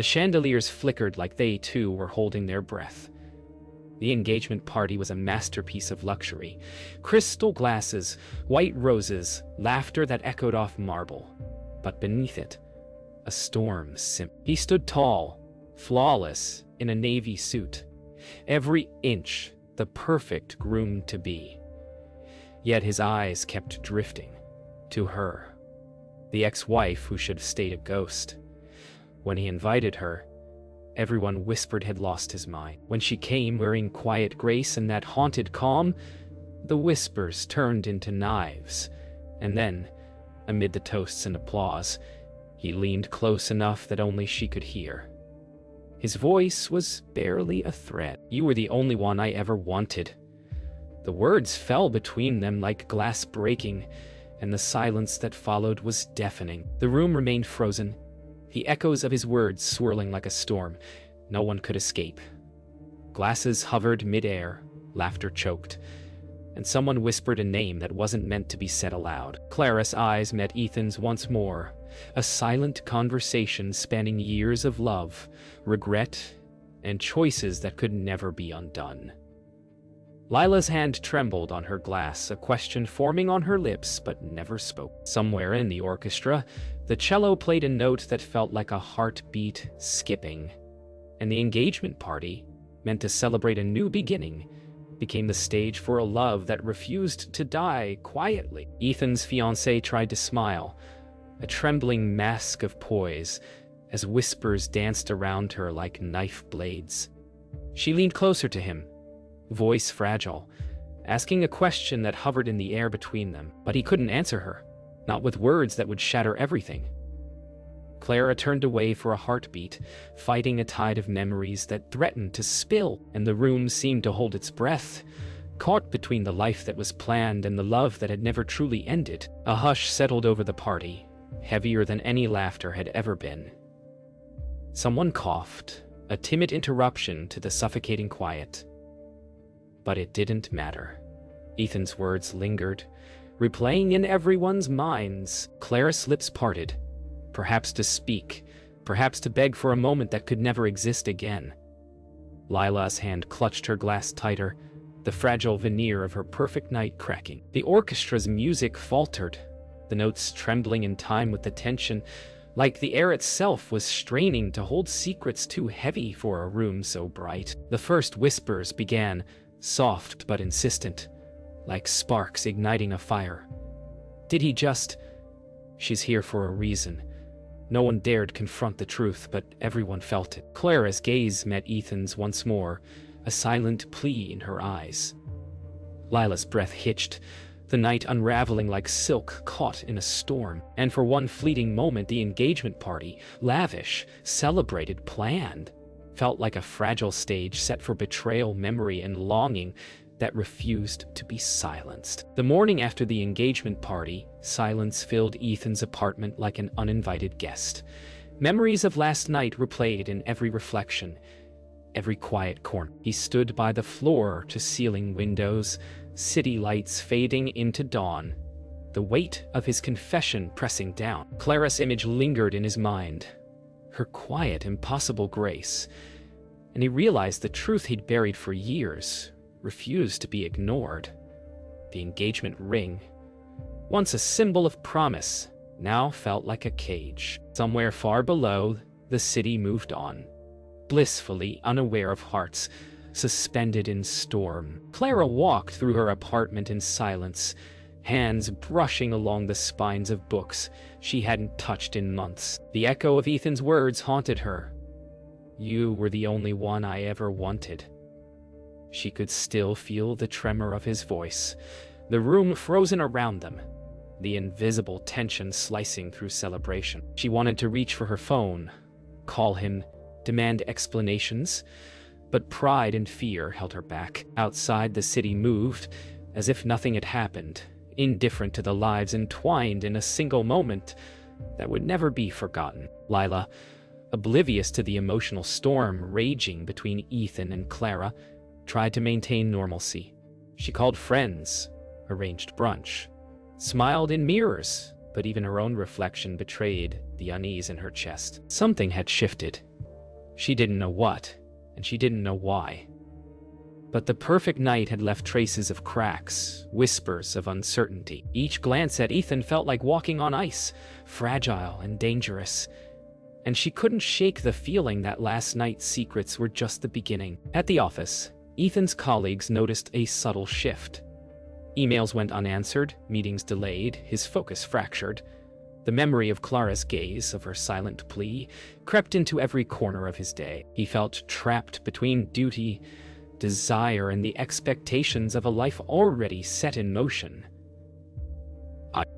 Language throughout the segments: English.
The chandeliers flickered like they, too, were holding their breath. The engagement party was a masterpiece of luxury. Crystal glasses, white roses, laughter that echoed off marble. But beneath it, a storm simmered. He stood tall, flawless, in a navy suit. Every inch the perfect groom-to-be. Yet his eyes kept drifting to her, the ex-wife who should have stayed a ghost. When he invited her, everyone whispered had lost his mind. When she came wearing quiet grace and that haunted calm, the whispers turned into knives. And then, amid the toasts and applause, he leaned close enough that only she could hear. His voice was barely a threat. "You were the only one I ever wanted." The words fell between them like glass breaking, and the silence that followed was deafening. The room remained frozen, the echoes of his words swirling like a storm. No one could escape. Glasses hovered mid-air, laughter choked, and someone whispered a name that wasn't meant to be said aloud. Clara's eyes met Ethan's once more, a silent conversation spanning years of love, regret, and choices that could never be undone. Lila's hand trembled on her glass, a question forming on her lips but never spoke. Somewhere in the orchestra, the cello played a note that felt like a heartbeat skipping, and the engagement party, meant to celebrate a new beginning, became the stage for a love that refused to die quietly. Ethan's fiancée tried to smile, a trembling mask of poise, as whispers danced around her like knife blades. She leaned closer to him, voice fragile, asking a question that hovered in the air between them, but he couldn't answer her, not with words that would shatter everything. Clara turned away for a heartbeat, fighting a tide of memories that threatened to spill, and the room seemed to hold its breath, caught between the life that was planned and the love that had never truly ended. A hush settled over the party, heavier than any laughter had ever been. Someone coughed, a timid interruption to the suffocating quiet. But it didn't matter. Ethan's words lingered, replaying in everyone's minds. Clara's lips parted, perhaps to speak, perhaps to beg for a moment that could never exist again. Lila's hand clutched her glass tighter, the fragile veneer of her perfect night cracking. The orchestra's music faltered, the notes trembling in time with the tension, like the air itself was straining to hold secrets too heavy for a room so bright. The first whispers began, soft but insistent, like sparks igniting a fire. Did he just... She's here for a reason. No one dared confront the truth, but everyone felt it. Clara's gaze met Ethan's once more, a silent plea in her eyes. Lila's breath hitched, the night unraveling like silk caught in a storm. And for one fleeting moment, the engagement party, lavish, celebrated, planned, felt like a fragile stage set for betrayal, memory, and longing that refused to be silenced. The morning after the engagement party, silence filled Ethan's apartment like an uninvited guest. Memories of last night replayed in every reflection, every quiet corner. He stood by the floor-to-ceiling windows, city lights fading into dawn, the weight of his confession pressing down. Clara's image lingered in his mind, her quiet, impossible grace, and he realized the truth he'd buried for years refused to be ignored. The engagement ring, once a symbol of promise, now felt like a cage. Somewhere far below, the city moved on, blissfully unaware of hearts suspended in storm. Clara walked through her apartment in silence, hands brushing along the spines of books she hadn't touched in months. The echo of Ethan's words haunted her. "You were the only one I ever wanted." She could still feel the tremor of his voice, the room frozen around them, the invisible tension slicing through celebration. She wanted to reach for her phone, call him, demand explanations, but pride and fear held her back. Outside, the city moved, as if nothing had happened, indifferent to the lives entwined in a single moment that would never be forgotten. Lila, oblivious to the emotional storm raging between Ethan and Clara, tried to maintain normalcy. She called friends, arranged brunch, smiled in mirrors, but even her own reflection betrayed the unease in her chest. Something had shifted. She didn't know what, and she didn't know why. But the perfect night had left traces of cracks, whispers of uncertainty. Each glance at Ethan felt like walking on ice, fragile and dangerous. And she couldn't shake the feeling that last night's secrets were just the beginning. At the office, Ethan's colleagues noticed a subtle shift. Emails went unanswered, meetings delayed, his focus fractured. The memory of Clara's gaze, of her silent plea, crept into every corner of his day. He felt trapped between duty, desire, and the expectations of a life already set in motion.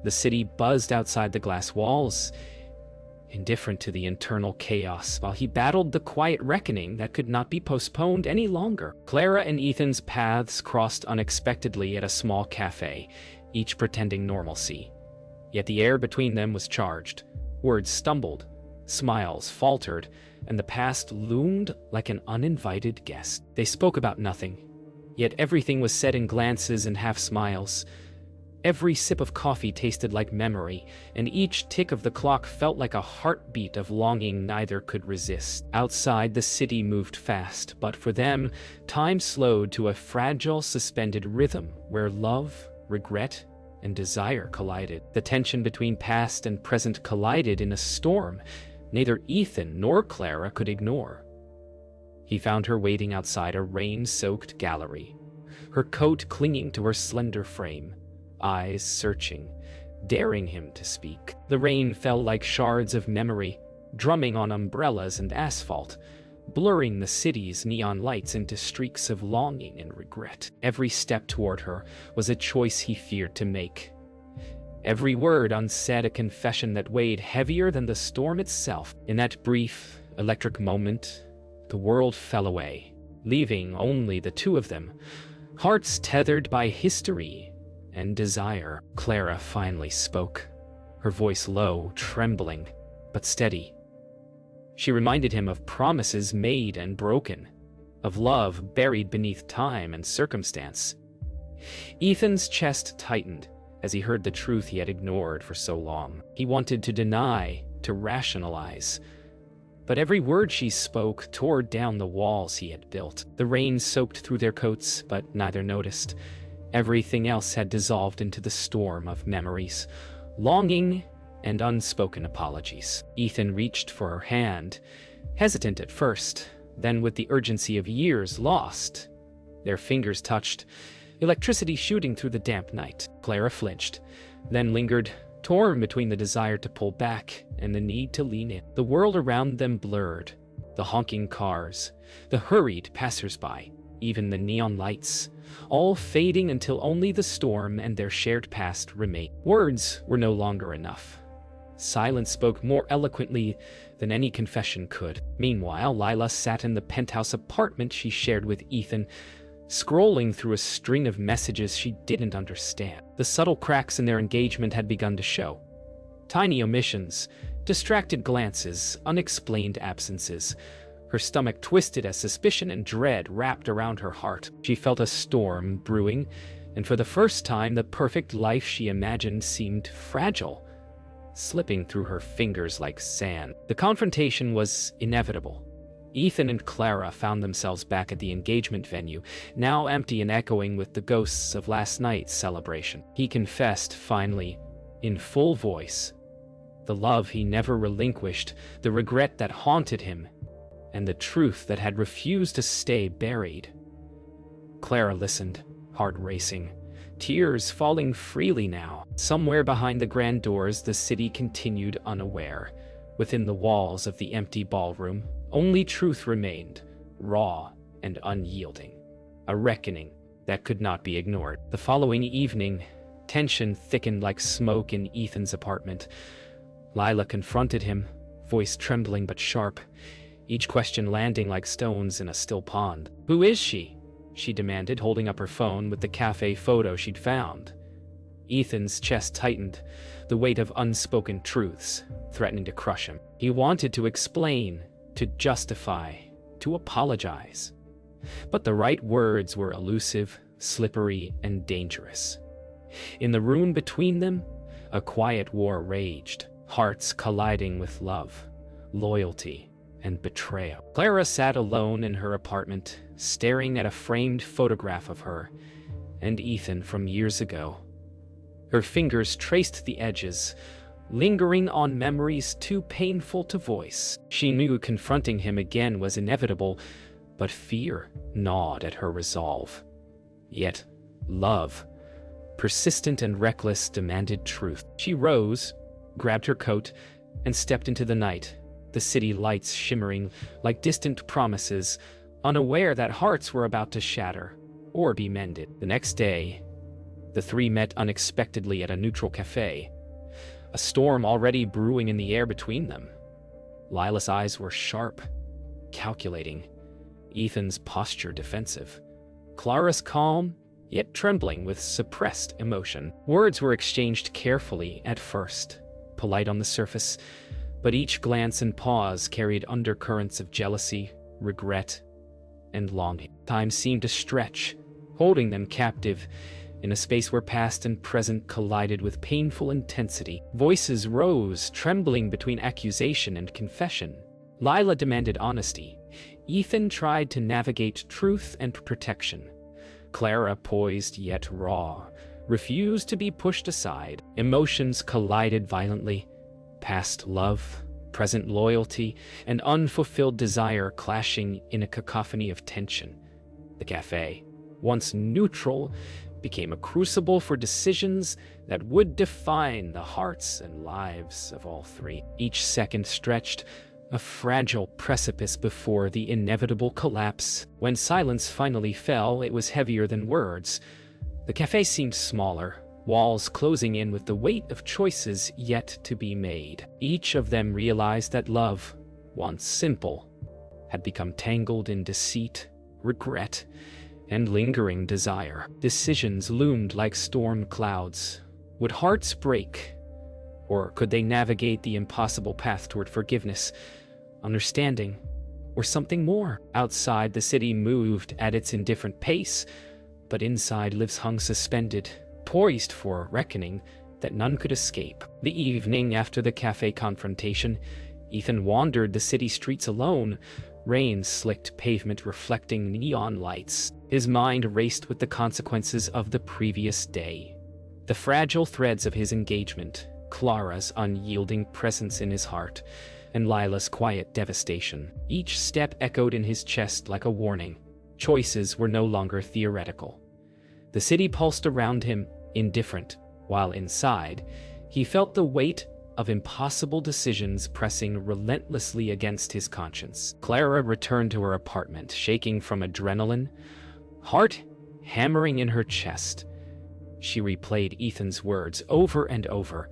The city buzzed outside the glass walls, indifferent to the internal chaos, while he battled the quiet reckoning that could not be postponed any longer. Clara and Ethan's paths crossed unexpectedly at a small cafe, each pretending normalcy. Yet the air between them was charged. Words stumbled, smiles faltered, and the past loomed like an uninvited guest. They spoke about nothing, yet everything was said in glances and half-smiles. Every sip of coffee tasted like memory, and each tick of the clock felt like a heartbeat of longing neither could resist. Outside, the city moved fast, but for them, time slowed to a fragile, suspended rhythm where love, regret, and desire collided. The tension between past and present collided in a storm neither Ethan nor Clara could ignore. He found her waiting outside a rain-soaked gallery, her coat clinging to her slender frame, eyes searching, daring him to speak. The rain fell like shards of memory, drumming on umbrellas and asphalt, blurring the city's neon lights into streaks of longing and regret. Every step toward her was a choice he feared to make. Every word unsaid a confession that weighed heavier than the storm itself. In that brief, electric moment, the world fell away, leaving only the two of them, hearts tethered by history and desire. Clara finally spoke, her voice low, trembling, but steady. She reminded him of promises made and broken, of love buried beneath time and circumstance. Ethan's chest tightened as he heard the truth he had ignored for so long. He wanted to deny, to rationalize, but every word she spoke tore down the walls he had built. The rain soaked through their coats, but neither noticed. Everything else had dissolved into the storm of memories, longing, and unspoken apologies. Ethan reached for her hand, hesitant at first, then with the urgency of years lost. Their fingers touched, electricity shooting through the damp night. Clara flinched, then lingered, torn between the desire to pull back and the need to lean in. The world around them blurred, the honking cars, the hurried passersby, even the neon lights, all fading until only the storm and their shared past remained. Words were no longer enough. Silence spoke more eloquently than any confession could. Meanwhile, Lila sat in the penthouse apartment she shared with Ethan, scrolling through a string of messages she didn't understand. The subtle cracks in their engagement had begun to show. Tiny omissions, distracted glances, unexplained absences. Her stomach twisted as suspicion and dread wrapped around her heart. She felt a storm brewing, and for the first time the perfect life she imagined seemed fragile, slipping through her fingers like sand. The confrontation was inevitable. Ethan and Clara found themselves back at the engagement venue, now empty and echoing with the ghosts of last night's celebration. He confessed, finally, in full voice, the love he never relinquished, the regret that haunted him, and the truth that had refused to stay buried. Clara listened, heart racing, tears falling freely now. Somewhere behind the grand doors, the city continued unaware. Within the walls of the empty ballroom, only truth remained, raw and unyielding. A reckoning that could not be ignored. The following evening, tension thickened like smoke in Ethan's apartment. Lila confronted him, voice trembling but sharp, each question landing like stones in a still pond. "Who is she?" she demanded, holding up her phone with the cafe photo she'd found. Ethan's chest tightened, the weight of unspoken truths threatening to crush him. He wanted to explain, to justify, to apologize. But the right words were elusive, slippery, and dangerous. In the room between them, a quiet war raged, hearts colliding with love, loyalty, and betrayal. Clara sat alone in her apartment, staring at a framed photograph of her and Ethan from years ago. Her fingers traced the edges, lingering on memories too painful to voice. She knew confronting him again was inevitable, but fear gnawed at her resolve. Yet, love, persistent and reckless, demanded truth. She rose, grabbed her coat, and stepped into the night, the city lights shimmering like distant promises, unaware that hearts were about to shatter or be mended. The next day, the three met unexpectedly at a neutral cafe, a storm already brewing in the air between them. Lila's eyes were sharp, calculating, Ethan's posture defensive, Clara's calm, yet trembling with suppressed emotion. Words were exchanged carefully at first, polite on the surface, but each glance and pause carried undercurrents of jealousy, regret, and longing. Time seemed to stretch, holding them captive in a space where past and present collided with painful intensity. Voices rose, trembling between accusation and confession. Lila demanded honesty. Ethan tried to navigate truth and protection. Clara, poised yet raw, refused to be pushed aside. Emotions collided violently. Past love, present loyalty, and unfulfilled desire clashing in a cacophony of tension. The cafe, once neutral, became a crucible for decisions that would define the hearts and lives of all three. Each second stretched a fragile precipice before the inevitable collapse. When silence finally fell, it was heavier than words. The cafe seemed smaller, walls closing in with the weight of choices yet to be made. Each of them realized that love, once simple, had become tangled in deceit, regret, and lingering desire. Decisions loomed like storm clouds. Would hearts break? Or could they navigate the impossible path toward forgiveness, understanding, or something more? Outside, the city moved at its indifferent pace, but inside lives hung suspended, poised for a reckoning that none could escape. The evening after the cafe confrontation, Ethan wandered the city streets alone, rain-slicked pavement reflecting neon lights. His mind raced with the consequences of the previous day. The fragile threads of his engagement, Clara's unyielding presence in his heart, and Lila's quiet devastation. Each step echoed in his chest like a warning. Choices were no longer theoretical. The city pulsed around him, indifferent, while inside, he felt the weight of impossible decisions pressing relentlessly against his conscience. Clara returned to her apartment, shaking from adrenaline, heart hammering in her chest. She replayed Ethan's words over and over,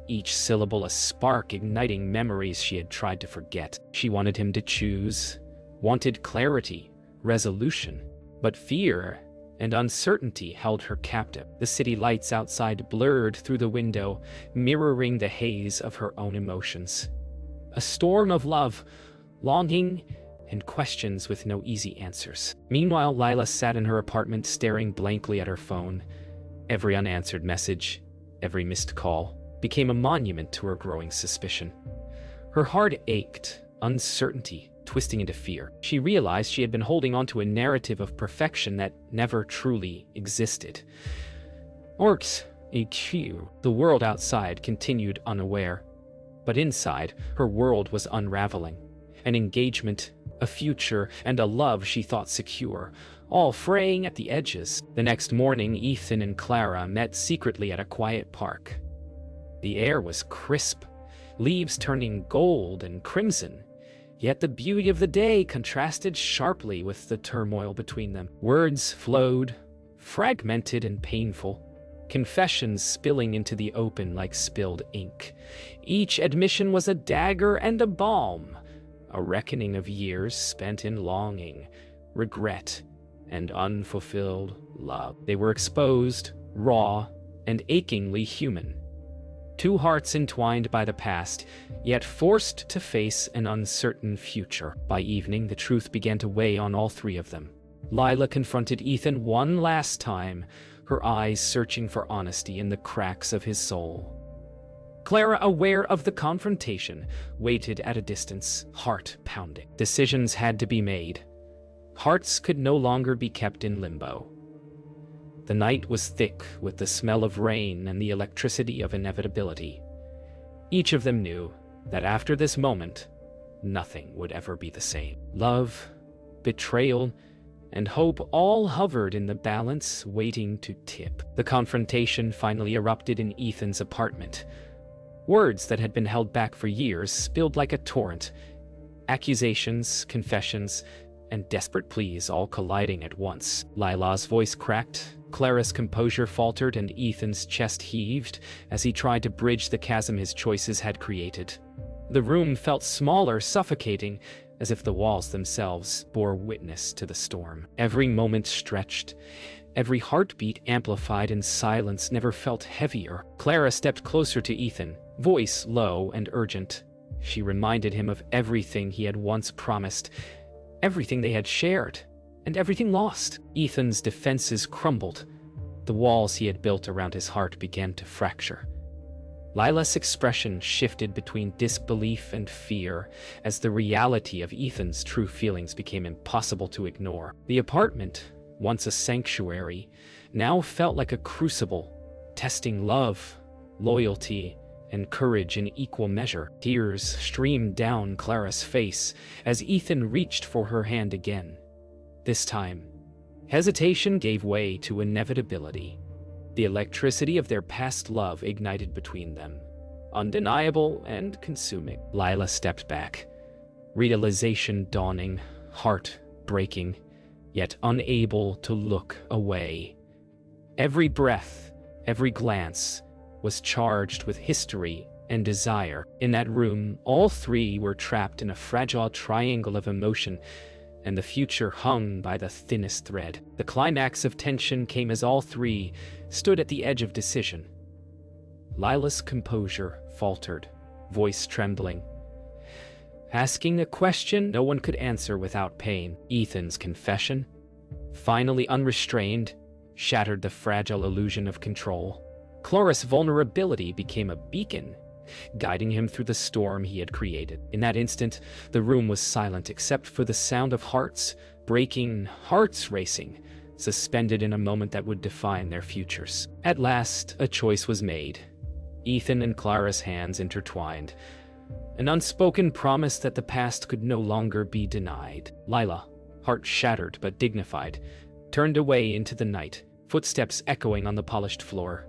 each syllable a spark igniting memories she had tried to forget. She wanted him to choose, wanted clarity, resolution, but fear and uncertainty held her captive. The city lights outside blurred through the window, mirroring the haze of her own emotions. A storm of love, longing, and questions with no easy answers. Meanwhile, Lila sat in her apartment staring blankly at her phone. Every unanswered message, every missed call, became a monument to her growing suspicion. Her heart ached, uncertainty twisting into fear. She realized she had been holding onto a narrative of perfection that never truly existed. Orcs, EQ, the world outside continued unaware, but inside, her world was unraveling. An engagement, a future, and a love she thought secure, all fraying at the edges. The next morning, Ethan and Clara met secretly at a quiet park. The air was crisp, leaves turning gold and crimson, yet the beauty of the day contrasted sharply with the turmoil between them. Words flowed, fragmented and painful, confessions spilling into the open like spilled ink. Each admission was a dagger and a balm, a reckoning of years spent in longing, regret, and unfulfilled love. They were exposed, raw, and achingly human. Two hearts entwined by the past, yet forced to face an uncertain future. By evening, the truth began to weigh on all three of them. Lila confronted Ethan one last time, her eyes searching for honesty in the cracks of his soul. Clara, aware of the confrontation, waited at a distance, heart pounding. Decisions had to be made. Hearts could no longer be kept in limbo. The night was thick with the smell of rain and the electricity of inevitability. Each of them knew that after this moment, nothing would ever be the same. Love, betrayal, and hope all hovered in the balance, waiting to tip. The confrontation finally erupted in Ethan's apartment. Words that had been held back for years spilled like a torrent. Accusations, confessions, and desperate pleas all colliding at once. Lila's voice cracked, Clara's composure faltered, and Ethan's chest heaved as he tried to bridge the chasm his choices had created. The room felt smaller, suffocating, as if the walls themselves bore witness to the storm. Every moment stretched, every heartbeat amplified, and silence never felt heavier. Clara stepped closer to Ethan, voice low and urgent. She reminded him of everything he had once promised, everything they had shared, and everything lost. Ethan's defenses crumbled. The walls he had built around his heart began to fracture. Lila's expression shifted between disbelief and fear as the reality of Ethan's true feelings became impossible to ignore. The apartment, once a sanctuary, now felt like a crucible, testing love, loyalty, and courage in equal measure. Tears streamed down Clara's face as Ethan reached for her hand again. This time, hesitation gave way to inevitability. The electricity of their past love ignited between them, undeniable and consuming. Lila stepped back, realization dawning, heart breaking, yet unable to look away. Every breath, every glance, was charged with history and desire. In that room, all three were trapped in a fragile triangle of emotion, and the future hung by the thinnest thread. The climax of tension came as all three stood at the edge of decision. Lila's composure faltered, voice trembling, asking a question no one could answer without pain. Ethan's confession, finally unrestrained, shattered the fragile illusion of control. Clara's vulnerability became a beacon, guiding him through the storm he had created. In that instant, the room was silent except for the sound of hearts breaking, hearts racing, suspended in a moment that would define their futures. At last, a choice was made. Ethan and Clara's hands intertwined, an unspoken promise that the past could no longer be denied. Lila, heart shattered but dignified, turned away into the night, footsteps echoing on the polished floor.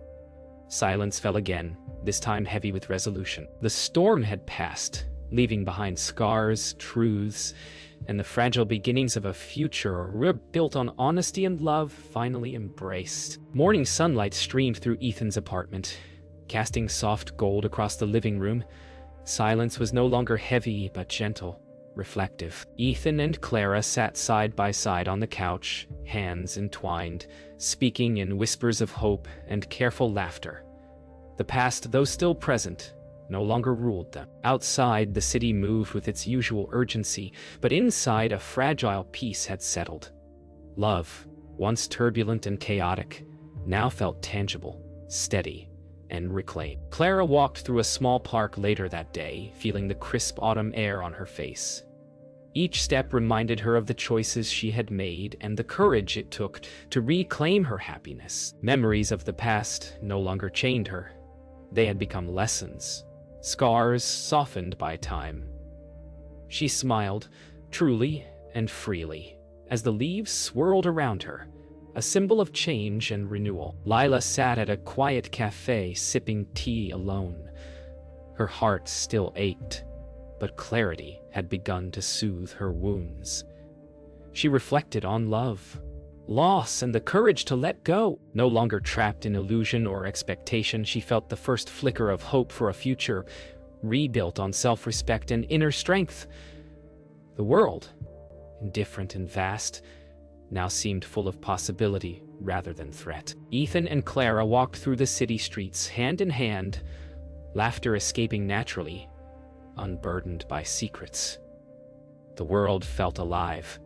Silence fell again, this time heavy with resolution. The storm had passed, leaving behind scars, truths, and the fragile beginnings of a future built on honesty and love finally embraced. Morning sunlight streamed through Ethan's apartment, casting soft gold across the living room. Silence was no longer heavy but gentle, reflective. Ethan and Clara sat side by side on the couch, hands entwined, speaking in whispers of hope and careful laughter. The past, though still present, no longer ruled them. Outside, the city moved with its usual urgency, but inside, a fragile peace had settled. Love, once turbulent and chaotic, now felt tangible, steady, and reclaimed. Clara walked through a small park later that day, feeling the crisp autumn air on her face. Each step reminded her of the choices she had made and the courage it took to reclaim her happiness. Memories of the past no longer chained her. They had become lessons, scars softened by time. She smiled, truly and freely, as the leaves swirled around her, a symbol of change and renewal. Lila sat at a quiet cafe sipping tea alone. Her heart still ached, but clarity had begun to soothe her wounds. She reflected on love, loss, and the courage to let go. No longer trapped in illusion or expectation, she felt the first flicker of hope for a future rebuilt on self-respect and inner strength. The world, indifferent and vast, now seemed full of possibility rather than threat. Ethan and Clara walked through the city streets hand in hand, laughter escaping naturally, unburdened by secrets. The world felt alive,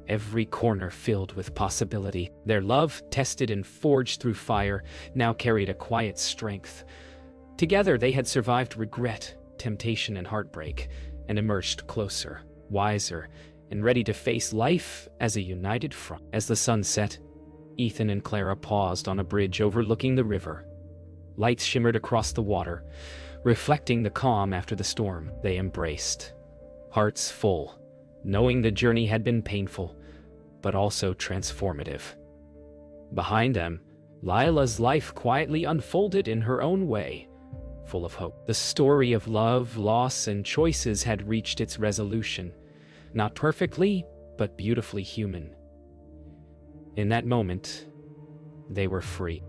every corner filled with possibility. Their love, tested and forged through fire, now carried a quiet strength, Together, they had survived regret, temptation, and heartbreak, and emerged closer, wiser, and ready to face life as a united front. As the sun set, Ethan and Clara paused on a bridge overlooking the river. Lights shimmered across the water, reflecting the calm after the storm. They embraced, hearts full, knowing the journey had been painful, but also transformative. Behind them, Lila's life quietly unfolded in her own way, full of hope. The story of love, loss, and choices had reached its resolution, not perfectly, but beautifully human. In that moment, they were free.